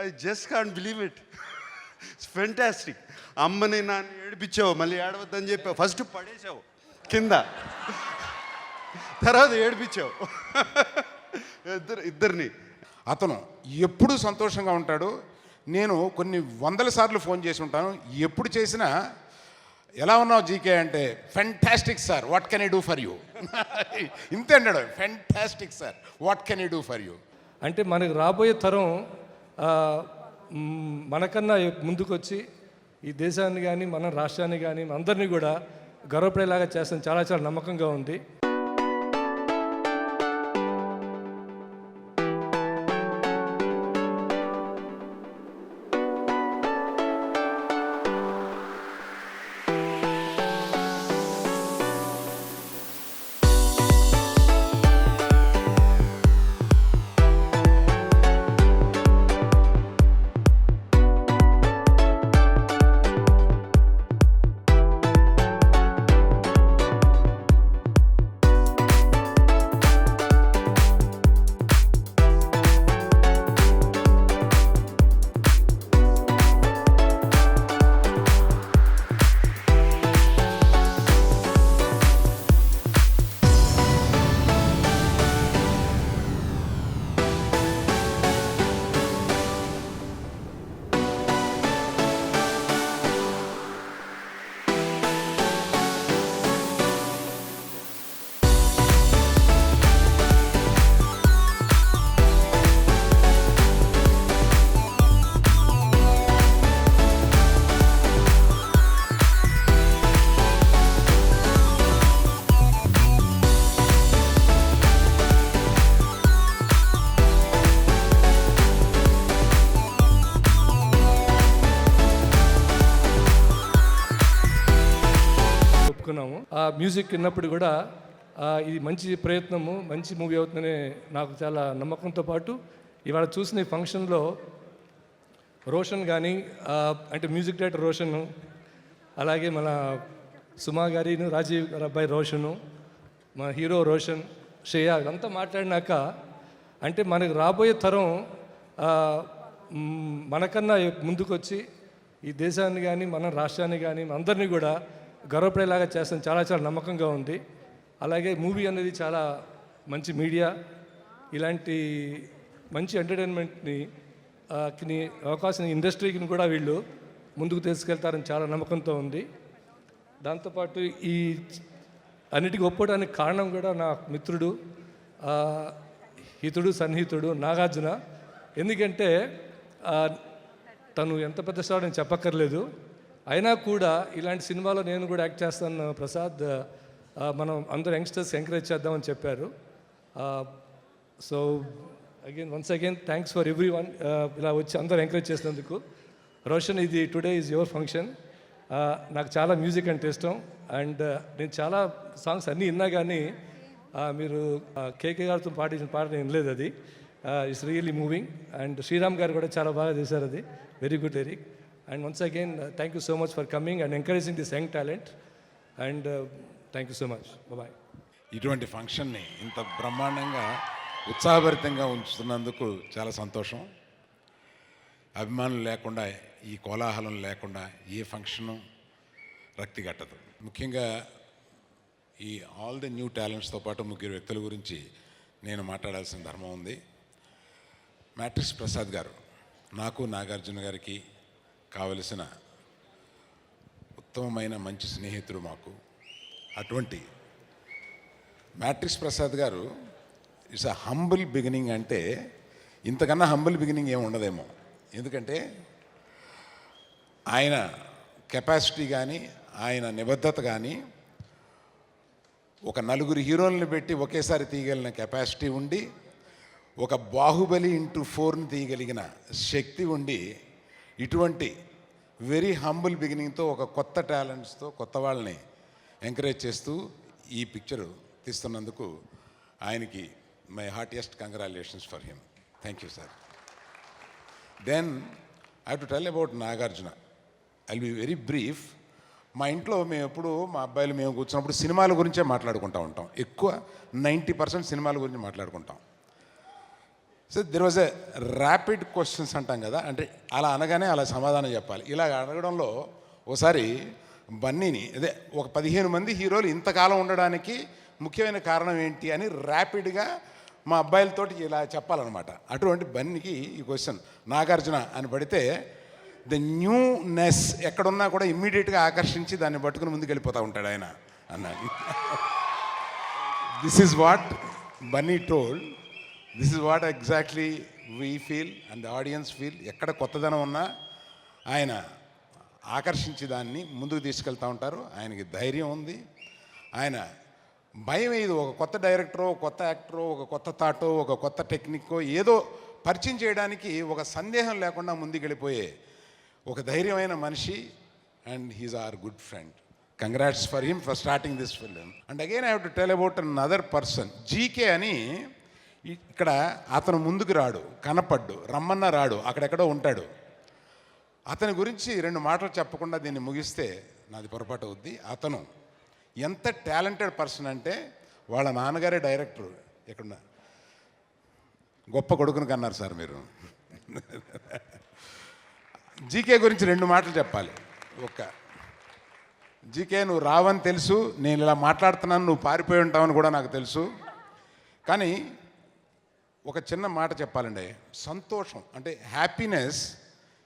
I just can't believe it. It's fantastic. అమ్మని నాన్న ఏడిపించావు, మళ్ళీ ఏడవద్దని చెప్పావు. ఫస్ట్ పడేసావు కింద, తర్వాత ఏడిపించావు ఇద్దరిని. అతను ఎప్పుడు సంతోషంగా ఉంటాడు. నేను కొన్ని వందల సార్లు ఫోన్ చేసి ఉంటాను. ఎప్పుడు చేసినా ఎలా ఉన్నావు జీకే అంటే, fantastic sir, what can I do for you. ఇంతే అన్నాడు, fantastic sir, what can I do for you. అంటే మనకు రాబోయే తరం మనకన్నా ముందుకొచ్చి ఈ దేశాన్ని కానీ మన రాష్ట్రాన్ని కానీ అందరినీ కూడా గర్వపడేలాగా చేస్తాను చాలా చాలా నమ్మకంగా ఉంది. ఆ మ్యూజిక్ విన్నప్పుడు కూడా ఇది మంచి ప్రయత్నము, మంచి మూవీ అవుతుందని నాకు చాలా నమ్మకంతో పాటు ఇవాళ చూసిన ఈ ఫంక్షన్లో రోషన్ కానీ అంటే మ్యూజిక్ డైరెక్టర్ రోషను, అలాగే మన సుమా గారిను, రాజీవ్ గారి అబ్బాయి రోషను, మన హీరో రోషన్, శ్రేయ ఇదంతా మాట్లాడినాక అంటే మనకు రాబోయే తరం మనకన్నా ముందుకొచ్చి ఈ దేశాన్ని కానీ మన రాష్ట్రాన్ని కానీ అందరినీ కూడా గర్వపడేలాగా చేస్తాను చాలా చాలా నమ్మకంగా ఉంది. అలాగే మూవీ అనేది చాలా మంచి మీడియా, ఇలాంటి మంచి ఎంటర్టైన్మెంట్ని అవకాశం ఇండస్ట్రీకి కూడా వీళ్ళు ముందుకు తీసుకెళ్తారని చాలా నమ్మకంతో ఉంది. దాంతోపాటు ఈ అన్నిటికీ ఒప్పుకోవడానికి కారణం కూడా నా మిత్రుడు, హితుడు, సన్నిహితుడు నాగార్జున. ఎందుకంటే తను ఎంత పెద్ద స్టార్ నేను చెప్పక్కర్లేదు, అయినా కూడా ఇలాంటి సినిమాలో నేను కూడా యాక్ట్ చేస్తాను ప్రసాద్, మనం అందరూ యంగ్స్టర్స్ ఎంకరేజ్ చేద్దామని చెప్పారు. So once again thanks for every one, ఇలా వచ్చి అందరూ ఎంకరేజ్ చేసినందుకు. రోషన్, ఇది టుడే ఈజ్ యువర్ ఫంక్షన్. నాకు చాలా మ్యూజిక్ అంటే ఇష్టం, అండ్ నేను చాలా సాంగ్స్ అన్నీ విన్నా కానీ మీరు కేకే గారితో పాటించిన పాట నేను వినలేదు. అది it's really moving, and Sriram గారు కూడా చాలా బాగా చేశారు, అది very good lyric. And once again, thank you so much for coming and encouraging this young talent. And thank you so much. Bye-bye. ఇటువంటి ఫంక్షన్ని ఇంత బ్రహ్మాండంగా ఉత్సాహభరితంగా ఉంచుతున్నందుకు చాలా సంతోషం. అభిమానులు లేకుండా, ఈ కోలాహలం లేకుండా ఏ ఫంక్షను రక్తి కట్టదు. ముఖ్యంగా ఈ ఆల్ ది న్యూ టాలెంట్స్తో పాటు ముగ్గురు వ్యక్తుల గురించి నేను మాట్లాడాల్సిన ధర్మం ఉంది. మ్యాట్రిక్స్ ప్రసాద్ గారు నాకు, నాగార్జున గారికి కావలసిన ఉత్తమమైన మంచి స్నేహితుడు మాకు. అటువంటి మ్యాట్రిక్స్ ప్రసాద్ గారు ఇట్స్ అ హంబుల్ బిగినింగ్. అంటే ఇంతకన్నా హంబుల్ బిగినింగ్ ఏమి ఉండదేమో. ఎందుకంటే ఆయన కెపాసిటీ కానీ, ఆయన నిబద్ధత కానీ, ఒక నలుగురు హీరోలను పెట్టి ఒకేసారి తీయగలిగిన కెపాసిటీ ఉండి, ఒక బాహుబలి ఇంటూ 4ని తీయగలిగిన శక్తి ఉండి, ఇటువంటి వెరీ హంబుల్ బిగినింగ్తో ఒక కొత్త టాలెంట్స్తో కొత్త వాళ్ళని ఎంకరేజ్ చేస్తూ ఈ పిక్చరు తీస్తున్నందుకు ఆయనకి my heartiest congratulations for him. Thank you sir. Then I have to tell about Nagarjuna. I will be very brief. మా ఇంట్లో మేము ఎప్పుడు, మా అబ్బాయిలు మేము కూర్చున్నప్పుడు సినిమాల గురించే మాట్లాడుకుంటూ ఉంటాం. ఎక్కువ 90% సినిమాల గురించి మాట్లాడుకుంటాం. So there was a rapid questions అంటాం కదా, అంటే అలా అనగానే అలా సమాధానం చెప్పాలి. ఇలా అడగడంలో ఒకసారి బన్నీని అదే ఒక 15 మంది హీరోలు ఇంతకాలం ఉండడానికి ముఖ్యమైన కారణం ఏంటి అని ర్యాపిడ్గా మా అబ్బాయిలతోటి ఇలా చెప్పాలన్నమాట. అటువంటి బన్నీకి ఈ క్వశ్చన్ నాగార్జున అని పడితే ద న్యూనెస్ ఎక్కడున్నా కూడా ఇమ్మీడియట్గా ఆకర్షించి దాన్ని పట్టుకుని ముందుకు వెళ్ళిపోతూ ఉంటాడు ఆయన అన్నాడు. This is what Bunny told, this is what exactly we feel and the audience feel. ఎక్కడ కొత్తదనం ఉన్నా ఆయన ఆకర్షించి దాన్ని ముందుకు తీసుకెళ్తూ ఉంటారు. ఆయనకి ధైర్యం ఉంది, ఆయన భయం ఇది. ఒక కొత్త డైరెక్టరో, ఒక కొత్త యాక్టరో, ఒక కొత్త థాటో, ఒక కొత్త టెక్నిక్కో ఏదో పరిచయం చేయడానికి ఒక సందేహం లేకుండా ముందుకు వెళ్ళిపోయే ఒక ధైర్యమైన మనిషి. And his or good friend. Congrats for him for starting this film. And again I have to tell about another person, GK అని. ఇక్కడ అతను ముందుకు రాడు, కనపడ్డు, రమ్మన్నా రాడు, అక్కడెక్కడో ఉంటాడు. అతని గురించి 2 మాటలు చెప్పకుండా దీన్ని ముగిస్తే నాది పొరపాటు అవుద్ది. అతను ఎంత టాలెంటెడ్ పర్సన్ అంటే వాళ్ళ నాన్నగారే డైరెక్టర్. ఎక్కడ గొప్ప కొడుకుని కన్నారు సార్ మీరు. జీకే గురించి 2 మాటలు చెప్పాలి. జీకే, నువ్వు రావని తెలుసు, నేను ఇలా మాట్లాడుతున్నాను, నువ్వు పారిపోయి ఉంటావని కూడా నాకు తెలుసు. కానీ ఒక చిన్న మాట చెప్పాలండి, సంతోషం అంటే happiness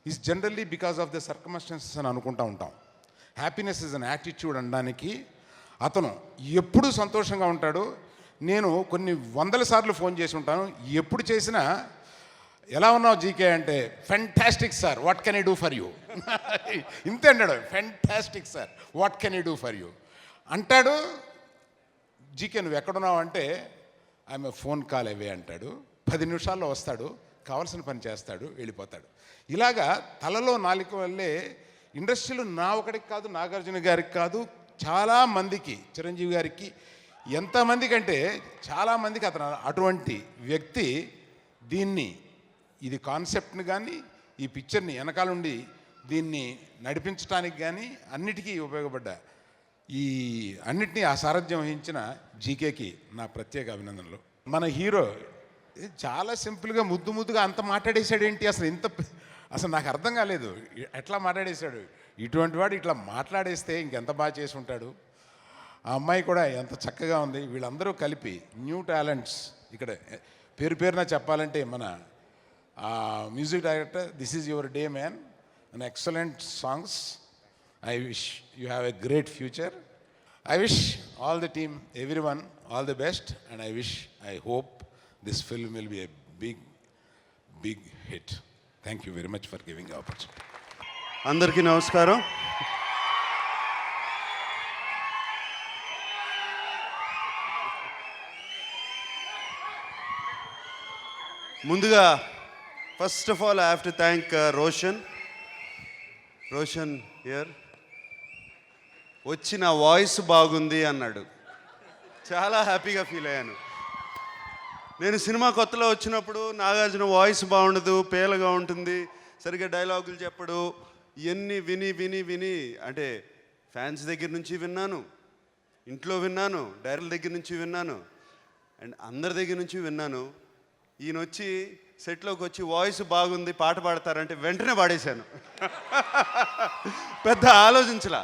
is generally because of the circumstances అని అనుకుంటూ ఉంటాం. హ్యాపీనెస్ ఈజ్ అన్ యాటిట్యూడ్ అనడానికి అతను ఎప్పుడూ సంతోషంగా ఉంటాడు. నేను కొన్ని 100 సార్లు ఫోన్ చేసి ఉంటాను, ఎప్పుడు చేసినా ఎలా ఉన్నావు జీకే అంటే fantastic sir, what can I do for you. ఇంతే అన్నాడు, fantastic sir, what can I do for you అంటాడు. జీకే నువ్వు ఎక్కడున్నావు అంటే ఆమె ఫోన్ కాల్ అవే అంటాడు. 10 నిమిషాల్లో వస్తాడు, కావాల్సిన పని చేస్తాడు, వెళ్ళిపోతాడు. ఇలాగా తలలో నాలుక వల్లే ఇండస్ట్రీలో నా ఒకటికి కాదు, నాగార్జున గారికి కాదు, చాలామందికి, చిరంజీవి గారికి, ఎంతమందికి అంటే చాలామందికి అతను అటువంటి వ్యక్తి. దీన్ని ఇది కాన్సెప్ట్ని కానీ ఈ పిక్చర్ని వెనకాలండి దీన్ని నడిపించడానికి కానీ అన్నిటికీ ఉపయోగపడ్డా ఈ అన్నిటినీ ఆ సారథ్యం వహించిన జీకేకి నా ప్రత్యేక అభినందనలు. మన హీరో చాలా సింపుల్గా ముద్దుగా అంత మాట్లాడేశాడు ఏంటి అసలు నాకు అర్థం కాలేదు, ఎట్లా మాట్లాడేశాడు. ఇటువంటి వాడు ఇట్లా మాట్లాడేస్తే ఇంకెంత బాగా చేసి ఉంటాడు. ఆ అమ్మాయి కూడా ఎంత చక్కగా ఉంది. వీళ్ళందరూ కలిపి న్యూ టాలెంట్స్. ఇక్కడ పేరున చెప్పాలంటే మన music director, this is your day man, and excellent songs. I wish you have a great future. I wish all the team, everyone, all the best, and I hope this film will be a big hit. Thank you very much for giving the opportunity. అందరికీ నమస్కారం. ముందుగా first of all I have to thank Roshan here. వచ్చిన voice బాగుంది అన్నాడు, చాలా హ్యాపీగా feel అయ్యాను. నేను సినిమా కొత్తలో వచ్చినప్పుడు నాగార్జున వాయిస్ బాగుండదు, పేలగా ఉంటుంది, సరిగ్గా డైలాగులు చెప్పడు, ఇవన్నీ విని అంటే ఫ్యాన్స్ దగ్గర నుంచి విన్నాను, ఇంట్లో విన్నాను, డైరెక్టర్ దగ్గర నుంచి విన్నాను, అండ్ అందరి దగ్గర నుంచి విన్నాను. ఈయన వచ్చి సెట్లోకి వచ్చి వాయిస్ బాగుంది, పాట పాడతారంటే వెంటనే పాడేశాను. పెద్ద ఆలోచించలా.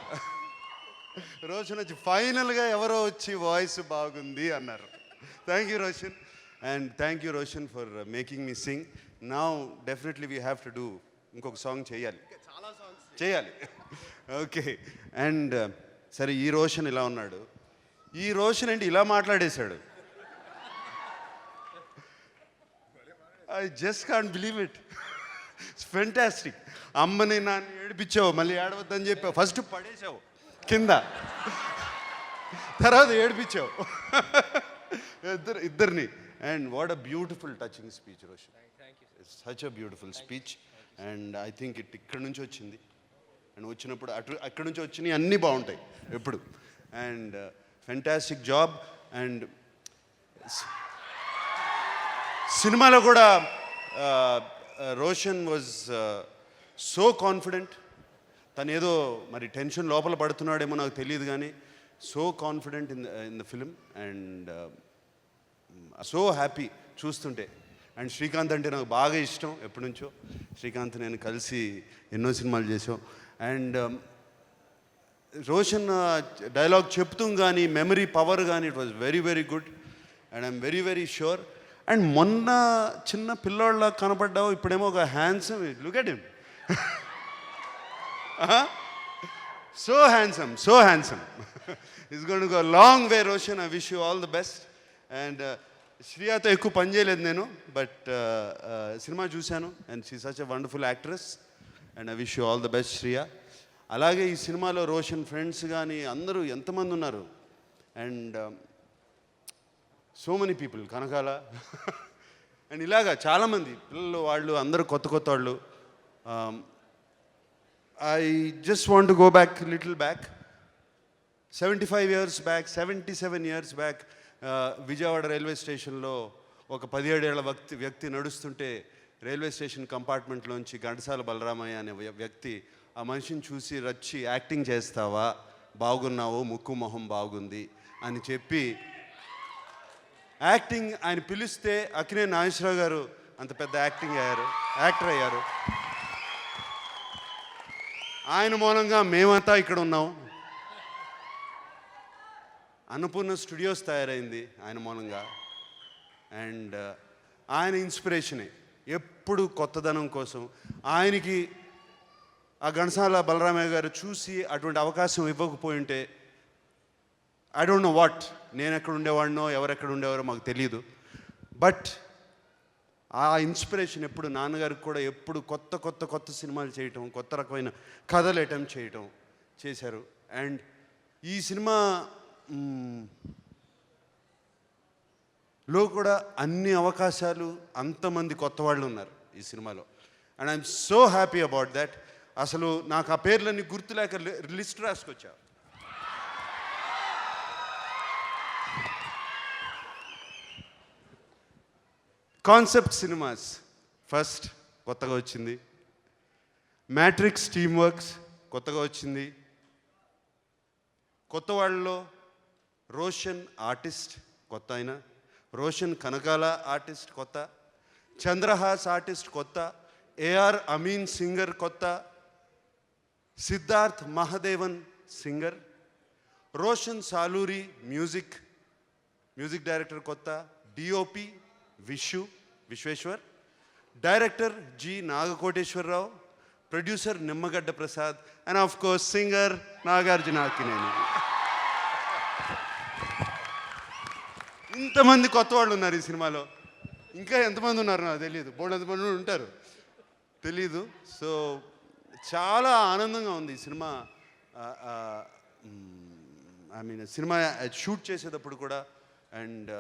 రోషన్ వచ్చి ఫైనల్గా ఎవరో వచ్చి వాయిస్ బాగుంది అన్నారు. Thank you Roshan, and thank you Roshan for making me sing. Now definitely we have to do ఇంకొక సాంగ్ చేయాలి. ఓకే. అండ్ సరే, ఈ రోషన్ ఇలా ఉన్నాడు, ఈ రోషన్ ఏంటి ఇలా మాట్లాడేశాడు. I just can't believe it. It's fantastic. అమ్మని నాన్న ఏడిపించావు, మళ్ళీ ఏడవద్దని చెప్పావు, ఫస్ట్ పడేసావు కింద, తర్వాత ఏడిపించావు ఇద్దరిని. And what a beautiful touching speech Roshan. It's such a beautiful speech. And I think ఇక్కడి నుంచి వచ్చింది, అండ్ వచ్చినప్పుడు అక్కడి నుంచి వచ్చినాయి అన్నీ బాగుంటాయి ఎప్పుడు. And fantastic job. అండ్ సినిమాలో కూడా రోషన్ వాజ్ సో కాన్ఫిడెంట్. తను ఏదో మరి టెన్షన్ లోపల పడుతున్నాడేమో నాకు తెలియదు, కానీ so confident in the film. And so happy చూస్తుంటే. అండ్ శ్రీకాంత్ అంటే నాకు బాగా ఇష్టం ఎప్పటి నుంచో. శ్రీకాంత్ నేను కలిసి ఎన్నో సినిమాలు చేసాం. అండ్ రోషన్ డైలాగ్ చెప్తూ కానీ మెమరీ పవర్ కానీ it was very very good and I'm very very sure. And మొన్న చిన్న పిల్లోళ్ళ కనపడ్డావు, ఇప్పుడేమో ఒక handsome, look at him. So handsome. It's going to go long way Roshan. I wish you all the best. And శ్రియతో ఎక్కువ పని చేయలేదు నేను, బట్ సినిమా చూశాను and she such a wonderful actress and I wish you all the best Shriya. అలాగే ఈ సినిమాలో రోషన్ ఫ్రెండ్స్ కానీ అందరూ ఎంతమంది ఉన్నారు. And so many people, Kanakala and ఇలాగా చాలామంది పిల్లలు, వాళ్ళు అందరూ కొత్త వాళ్ళు. I just want to go back little back. 75 years back, 77 years back Vijayawada railway స్టేషన్లో ఒక 17 ఏళ్ల వ్యక్తి నడుస్తుంటే రైల్వే స్టేషన్ కంపార్ట్మెంట్లోంచి ఘంటసాల బలరామయ్య అనే వ్యక్తి ఆ మనిషిని చూసి రచ్చి, యాక్టింగ్ చేస్తావా, బాగున్నావు, ముక్కు మొహం బాగుంది అని చెప్పి యాక్టింగ్ ఆయన పిలిస్తే అక్కినేని నాగేశ్వరరావు గారు అంత పెద్ద యాక్టర్ అయ్యారు. ఆయన మూలంగా మేమంతా ఇక్కడ ఉన్నాం. అన్నపూర్ణ స్టూడియోస్ తయారైంది ఆయన మూలంగా. అండ్ ఆయన ఇన్స్పిరేషనే ఎప్పుడు కొత్తదనం కోసం. ఆయనకి ఆ ఘంటసాల బలరామయ్య గారు చూసి అటువంటి అవకాశం ఇవ్వకపోయి ఉంటే ఐ డోంట్ నో వాట్, నేను ఎక్కడ ఉండేవాడినో ఎవరెక్కడ ఉండేవారో మాకు తెలియదు. బట్ ఆ ఇన్స్పిరేషన్ ఎప్పుడు నాన్నగారికి కూడా ఎప్పుడు కొత్త సినిమాలు చేయటం, కొత్త రకమైన కథలు అటెంప్ట్ చేయటం చేశారు. అండ్ ఈ సినిమా లో కూడా అన్ని అవకాశాలు, అంతమంది కొత్త వాళ్ళు ఉన్నారు ఈ సినిమాలో. And I'm so happy about that. అసలు నాకు ఆ పేర్లన్నీ గుర్తులేక లిస్ట్ రాసుకొచ్చా. కాన్సెప్ట్ సినిమాస్ ఫస్ట్ కొత్తగా వచ్చింది. మ్యాట్రిక్స్ టీమ్ వర్క్స్ కొత్తగా వచ్చింది. కొత్త వాళ్ళలో రోషన్ ఆర్టిస్ట్ కొత్త, ఆయన రోషన్ కనకాల ఆర్టిస్ట్ కొత్త, చంద్రహాస్ ఆర్టిస్ట్ కొత్త, ఏఆర్ అమీన్ సింగర్ కొత్త, Siddharth Mahadevan singer, Roshan Saluri music director కొత్త, DOP Vishweshwar, director G Nagakoteswararao, producer Nimmagadda Prasad, and of course singer Nagarjuna Akkineni. ఇంతమంది కొత్త వాళ్ళు ఉన్నారు ఈ సినిమాలో. ఇంకా ఎంతమంది ఉన్నారు నాకు తెలియదు, ఎంతమంది ఉంటారు తెలీదు. సో చాలా ఆనందంగా ఉంది ఈ cinema. I mean cinema shoot చేసేటప్పుడు కూడా. And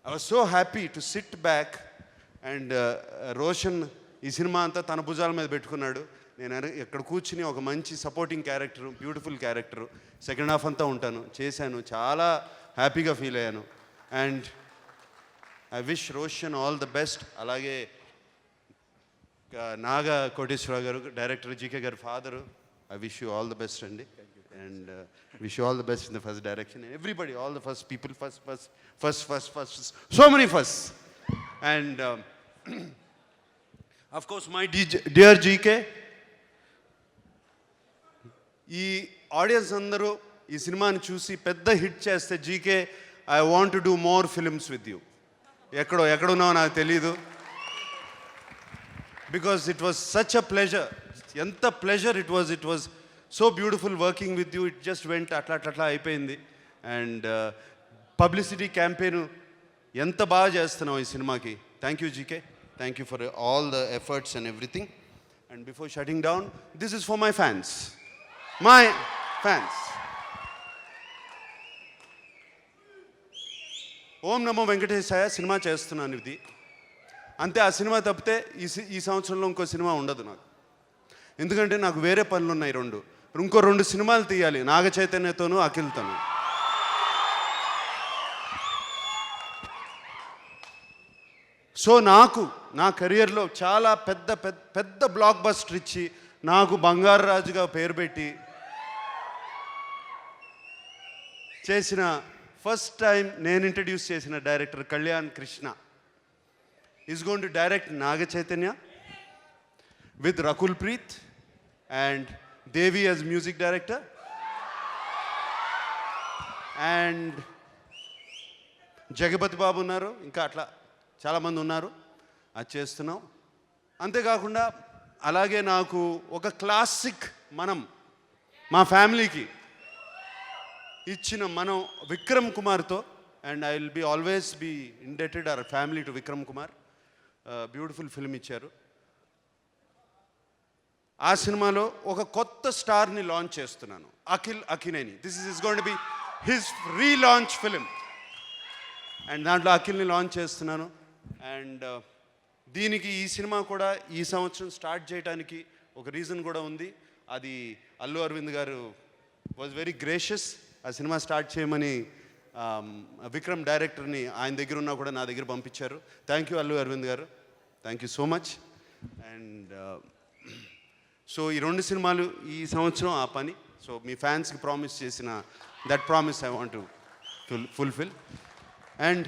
I was so happy to SIT back. And Roshan ఈ సినిమా అంతా తన భుజాల మీద పెట్టుకున్నాడు. నేను ఎక్కడ కూర్చుని ఒక మంచి supporting character, beautiful character, second half అంతా చేశాను. చాలా హ్యాపీగా ఫీల్ అయ్యాను. And I wish Roshan all the best. అలాగే Naga Koteswararao garu, director GK garu father, I wish you all the best అండి. And wish you all the best in the first direction. Everybody, all the first people, first so many first. And of course my dear GK, ఈ audience అందరూ ఈ సినిమాని చూసి పెద్ద hit చేస్తే GK, I want to do more films with you. ఎక్కడున్నావో నాకు తెలీదు. Because it was such a pleasure. ఎంత pleasure it was so beautiful working with you. It just went అట్లా అయిపోయింది. అండ్ పబ్లిసిటీ క్యాంపెయిన్ ఎంత బాగా చేస్తున్నావు ఈ సినిమాకి. Thank you GK. Thank you for all the efforts and everything. And before shutting down, this is for my fans. Om Namo Venkatesaya cinema చేస్తున్నాను ఇది అంతే. ఆ సినిమా తప్పితే ఈ సంవత్సరంలో ఇంకో సినిమా ఉండదు నాకు. ఎందుకంటే నాకు వేరే పనులు ఉన్నాయి ఇంకో 2 సినిమాలు తీయాలి, నాగ చైతన్యతోనూ అఖిల్తోనూ. సో నాకు నా కెరియర్లో చాలా పెద్ద బ్లాక్ బస్టర్ ఇచ్చి నాకు బంగారు రాజుగా పేరు పెట్టి చేసిన ఫస్ట్ టైం నేను ఇంట్రడ్యూస్ చేసిన director Kalyan Krishna. Is going to direct Naga Chaitanya with Rakul Preet and Devi as music director and Jagapathi Babu ఉన్నారు, ఇంకా అట్లా చాలామంది ఉన్నారు. అది చేస్తున్నాం. అంతేకాకుండా అలాగే నాకు ఒక క్లాసిక్ మా ఫ్యామిలీకి ఇచ్చిన మనం విక్రమ్ కుమార్తో, and I will be always be indebted our family to Vikram Kumar. Beautiful film ఇచ్చారు. ఆ సినిమాలో ఒక కొత్త స్టార్ని లాంచ్ చేస్తున్నాను, Akhil Akkineni. This is going to be his relaunch film. అండ్ దాంట్లో అఖిల్ని లాంచ్ చేస్తున్నాను. అండ్ దీనికి ఈ సినిమా కూడా ఈ సంవత్సరం స్టార్ట్ చేయడానికి ఒక రీజన్ కూడా ఉంది. అది అల్లు అరవింద్ గారు వాజ్ వెరీ గ్రేషియస్. ఆ సినిమా స్టార్ట్ చేయమని విక్రమ్ డైరెక్టర్ని ఆయన దగ్గర ఉన్నా కూడా నా దగ్గర పంపించారు. థ్యాంక్ యూ అల్లు అరవింద్ గారు, thank you so much. And so ఈ 2 సినిమాలు ఈ సంవత్సరం ఆ పని. సో మీ ఫ్యాన్స్కి ప్రామిస్ చేసిన that promise I want to fulfil. And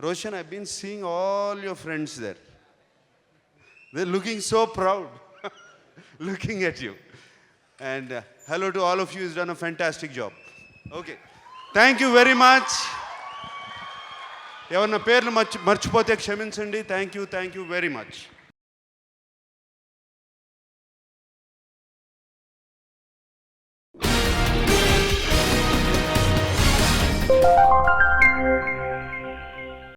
Roshan, I've been seeing all your friends there. They're looking so proud looking at you. And hello to all of you, who's done a fantastic job. Okay. Thank you very much. ఎవరన్నా పేర్లు మర్చిపోతే క్షమించండి. Thank you very much.